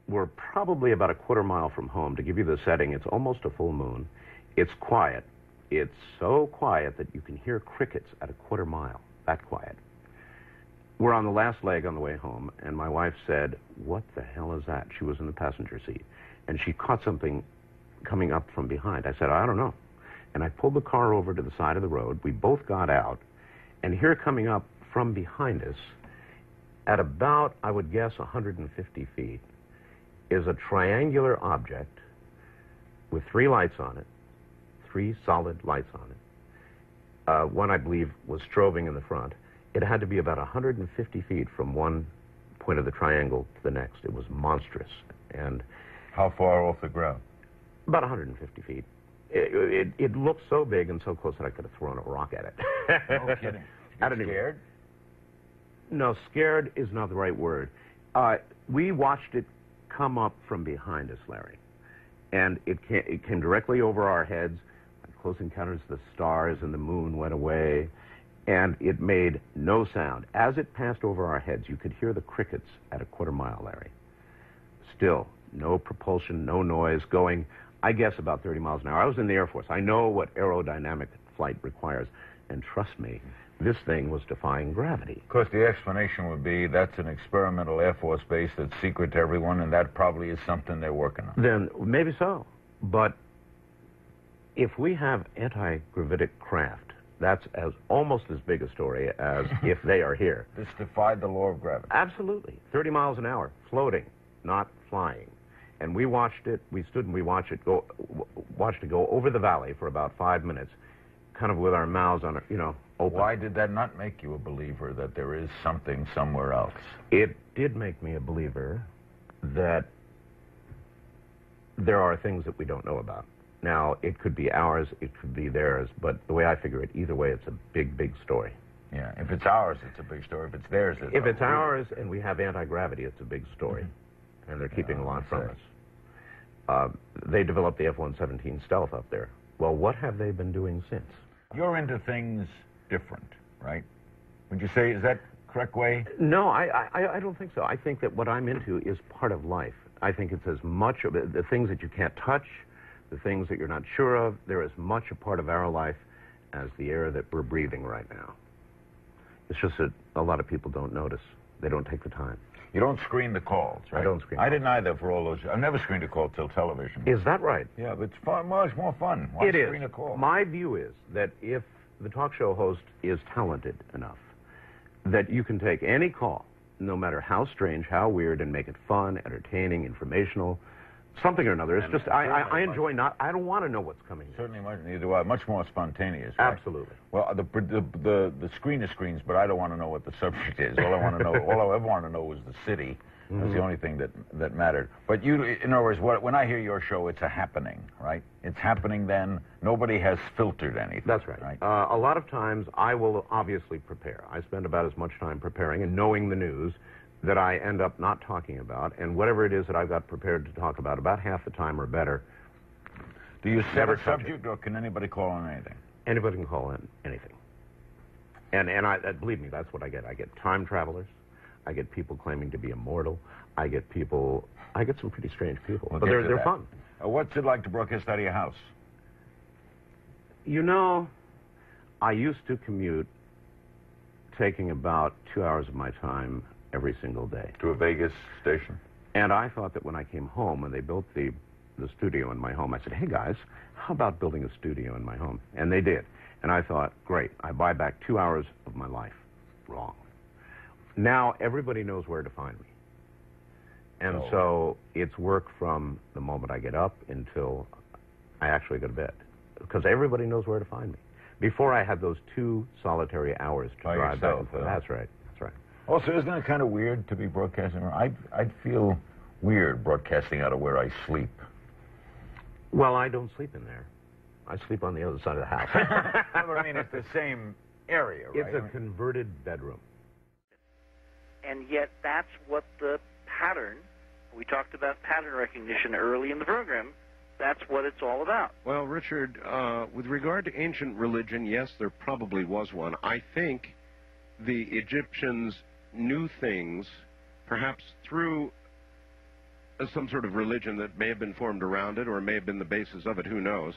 We're probably about a quarter mile from home. To give you the setting, it's almost a full moon. It's quiet. It's so quiet that you can hear crickets at a quarter mile. That quiet. We're on the last leg on the way home, and my wife said, "What the hell is that?" She was in the passenger seat, and she caught something coming up from behind. I said, "I don't know." And I pulled the car over to the side of the road. We both got out, and here coming up from behind us, at about, I would guess, 150 feet, is a triangular object with 3 lights on it, 3 solid lights on it. One, I believe, was strobing in the front. It had to be about 150 feet from one point of the triangle to the next. It was monstrous. And how far off the ground? About 150 feet. It looked so big and so close that I could have thrown a rock at it. No kidding. You scared? No, scared is not the right word. We watched it come up from behind us, Larry. And it came directly over our heads. Close Encounters of the Stars and the moon went away. And it made no sound. As it passed over our heads, you could hear the crickets at a quarter mile, Larry. Still, no propulsion, no noise, going, I guess, about 30 miles an hour. I was in the Air Force. I know what aerodynamic flight requires. And trust me, this thing was defying gravity. Of course, the explanation would be that's an experimental Air Force base that's secret to everyone, and that probably is something they're working on. Then, maybe so. But if we have anti-gravitic craft, that's almost as big a story as if they are here. This defied the law of gravity. Absolutely. 30 miles an hour, floating, not flying. And we watched it, we stood and we watched it go over the valley for about 5 minutes, kind of with our mouths on, open. Why did that not make you a believer that there is something somewhere else? It did make me a believer that there are things that we don't know about. Now, it could be ours, it could be theirs, but the way I figure it, either way, it's a big, big story. Yeah, if it's ours, it's a big story. If it's theirs, it's If it's ours and we have anti-gravity, it's a big story. Mm-hmm. And they're keeping a lot from us. They developed the F-117 Stealth up there. Well, what have they been doing since? You're into things different, right? Would you say, is that the correct way? No, I don't think so. I think that what I'm into is part of life. I think it's as much of the things that you can't touch, the things that you're not sure of, they're as much a part of our life as the air that we're breathing right now. It's just that a lot of people don't notice. They don't take the time. You don't screen the calls, right? I don't screen I didn't either for all those. I've never screened a call till television. Is that right? Yeah, but it's fun, much more fun. Why it screen is. A call? My view is that if the talk show host is talented enough, that you can take any call, no matter how strange, how weird, and make it fun, entertaining, informational, something or another. It's just, I enjoy I don't want to know what's coming. Certainly much, neither do I. Much more spontaneous, right? Absolutely. Well, the screener screens, but I don't want to know what the subject is. All I want to know, all I ever want to know is the city. Mm-hmm. That's the only thing that mattered. But you, in other words, when I hear your show, it's a happening, right? It's happening then. Nobody has filtered anything. That's right. A lot of times I will obviously prepare. I spend about as much time preparing and knowing the news that I end up not talking about, and whatever it is that I've got prepared to talk about half the time or better. Do you set a subject, or can anybody call on anything? Anybody can call in anything. And believe me, that's what I get. I get time travelers. I get people claiming to be immortal. I get some pretty strange people. But they're fun. What's it like to broadcast out of your house? I used to commute, taking about 2 hours of my time every single day. To a Vegas station? And I thought that when I came home, when they built the studio in my home, I said, hey guys, how about building a studio in my home? And they did. And I thought, great, I buy back 2 hours of my life. Wrong. Now everybody knows where to find me. And so it's work from the moment I get up until I actually go to bed. Because everybody knows where to find me. Before I had those 2 solitary hours to drive back and forth. That's right. That's right. Also, isn't it kind of weird to be broadcasting? I'd feel weird broadcasting out of where I sleep. Well, I don't sleep in there. I sleep on the other side of the house. I mean, it's the same area, right? It's a converted bedroom. And yet that's what the pattern, we talked about pattern recognition early in the program, that's what it's all about. Well, Richard, with regard to ancient religion, yes, there probably was one. I think the Egyptians knew things, perhaps through some sort of religion that may have been formed around it or may have been the basis of it, who knows,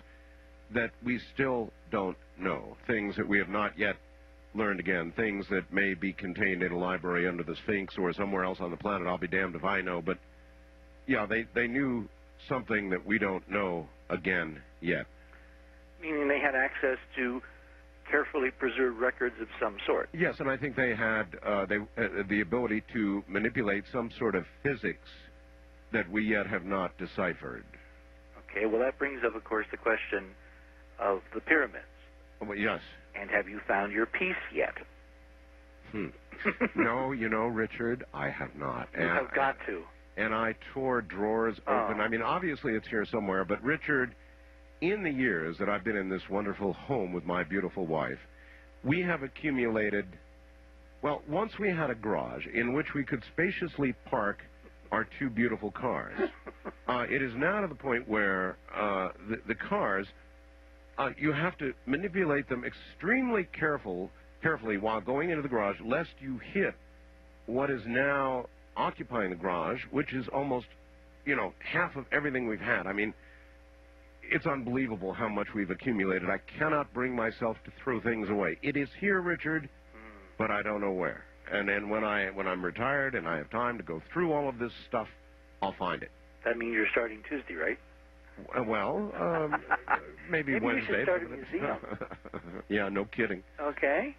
that we still don't know. Things that we have not yet learned again, things that may be contained in a library under the Sphinx or somewhere else on the planet. I'll be damned if I know. But, yeah, they knew something that we don't know again yet. Meaning they had access to carefully preserved records of some sort. Yes, and I think they had the ability to manipulate some sort of physics that we yet have not deciphered. Okay, well, that brings up, of course, the question of the pyramids. Well, yes. And have you found your piece yet? No, Richard, I have not. You have got to. And I tore drawers open. I mean, obviously it's here somewhere, but Richard, in the years that I've been in this wonderful home with my beautiful wife, we have accumulated, well, once we had a garage in which we could spaciously park our two beautiful cars. It is now to the point where the cars, you have to manipulate them extremely carefully while going into the garage, lest you hit what is now occupying the garage, which is almost, half of everything we've had. I mean, it's unbelievable how much we've accumulated. I cannot bring myself to throw things away. It is here, Richard, but I don't know where. And then when I'm retired and I have time to go through all of this stuff, I'll find it. That means you're starting Tuesday, right? Well, maybe Wednesday. Maybe you should start a museum. Yeah, no kidding. Okay.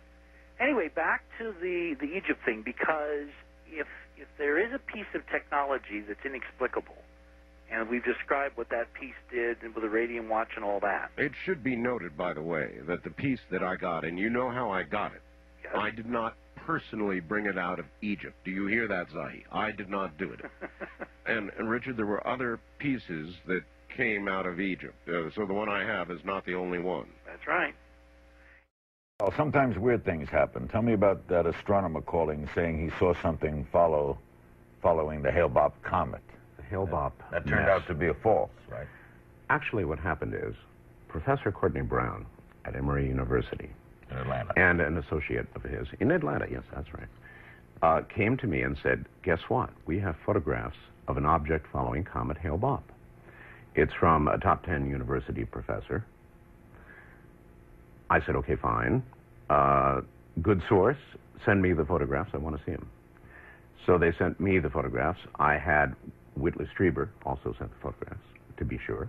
Anyway, back to the Egypt thing, because if there is a piece of technology that's inexplicable, and we've described what that piece did and with the radium watch and all that. It should be noted, by the way, that the piece that I got, and you know how I got it, yes. I did not personally bring it out of Egypt. Do you hear that, Zahi? I did not do it. And Richard, there were other pieces that came out of Egypt. So the one I have is not the only one. That's right. Well, sometimes weird things happen. Tell me about that astronomer calling, saying he saw something following the Hale-Bopp comet. The Hale-Bopp That turned out to be a false, right? Actually, what happened is Professor Courtney Brown at Emory University, In Atlanta. and an associate of his in Atlanta, yes, that's right, came to me and said, guess what? We have photographs of an object following comet Hale-Bopp. It's from a top 10 university professor. I said, okay, fine. Good source. Send me the photographs. I want to see them. So they sent me the photographs. I had Whitley Strieber also sent the photographs, to be sure.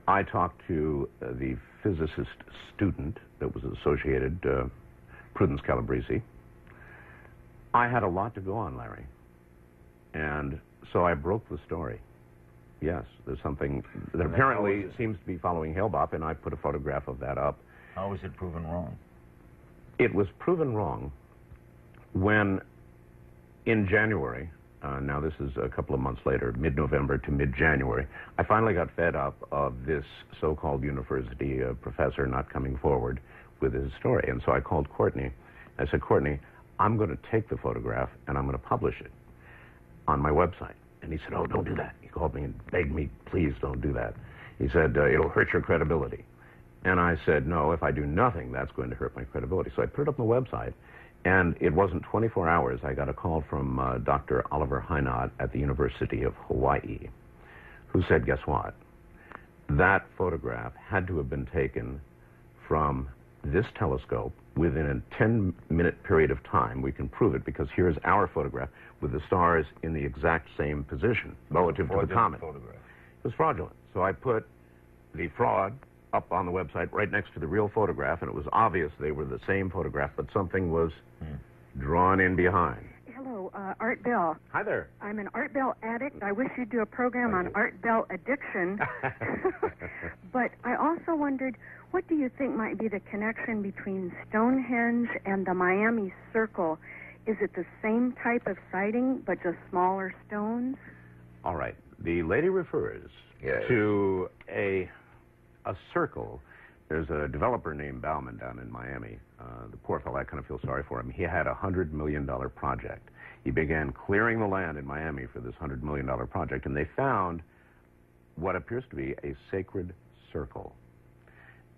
I talked to the physicist student that was associated, Prudence Calabrese. I had a lot to go on, Larry. And so I broke the story. Yes, there's something that apparently seems to be following Hale-Bopp, and I put a photograph of that up. How was it proven wrong? It was proven wrong when, in January, now this is a couple of months later, mid-November to mid-January, I finally got fed up of this so-called university professor not coming forward with his story. And so I called Courtney. I said, Courtney, I'm going to take the photograph and I'm going to publish it on my website. And he said, oh, don't do that. He called me and begged me, please don't do that. He said, it'll hurt your credibility. And I said, no, if I do nothing, that's going to hurt my credibility. So I put it up on the website, and it wasn't 24 hours. I got a call from Dr. Oliver Heinot at the University of Hawaii, who said, guess what? That photograph had to have been taken from this telescope within a 10-minute period of time. We can prove it because here's our photograph with the stars in the exact same position relative to the comet. Photograph. It was fraudulent. So I put the fraud up on the website right next to the real photograph, and it was obvious they were the same photograph, but something was drawn in behind. Hello, Art Bell. Hi there. I'm an Art Bell addict. I wish you'd do a program on Art Bell addiction. But I also wondered, what do you think might be the connection between Stonehenge and the Miami Circle? Is it the same type of sighting, but just smaller stones? All right. The lady refers to a circle. There's a developer named Bauman down in Miami. The poor fellow, I kind of feel sorry for him. He had a $100 million project. He began clearing the land in Miami for this $100 million project, and they found what appears to be a sacred circle.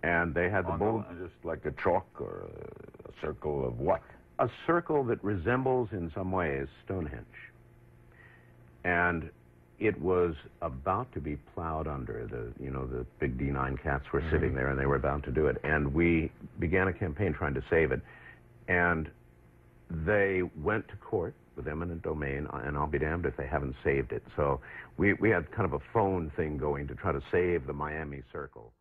And they had the bold... Just like a chalk or a circle of what? A circle that resembles in some ways Stonehenge. And It was about to be plowed under. The big D9 cats were sitting there, and they were about to do it. And we began a campaign trying to save it. And they went to court with eminent domain, and I'll be damned if they haven't saved it. So we had kind of a phone thing going to try to save the Miami Circle.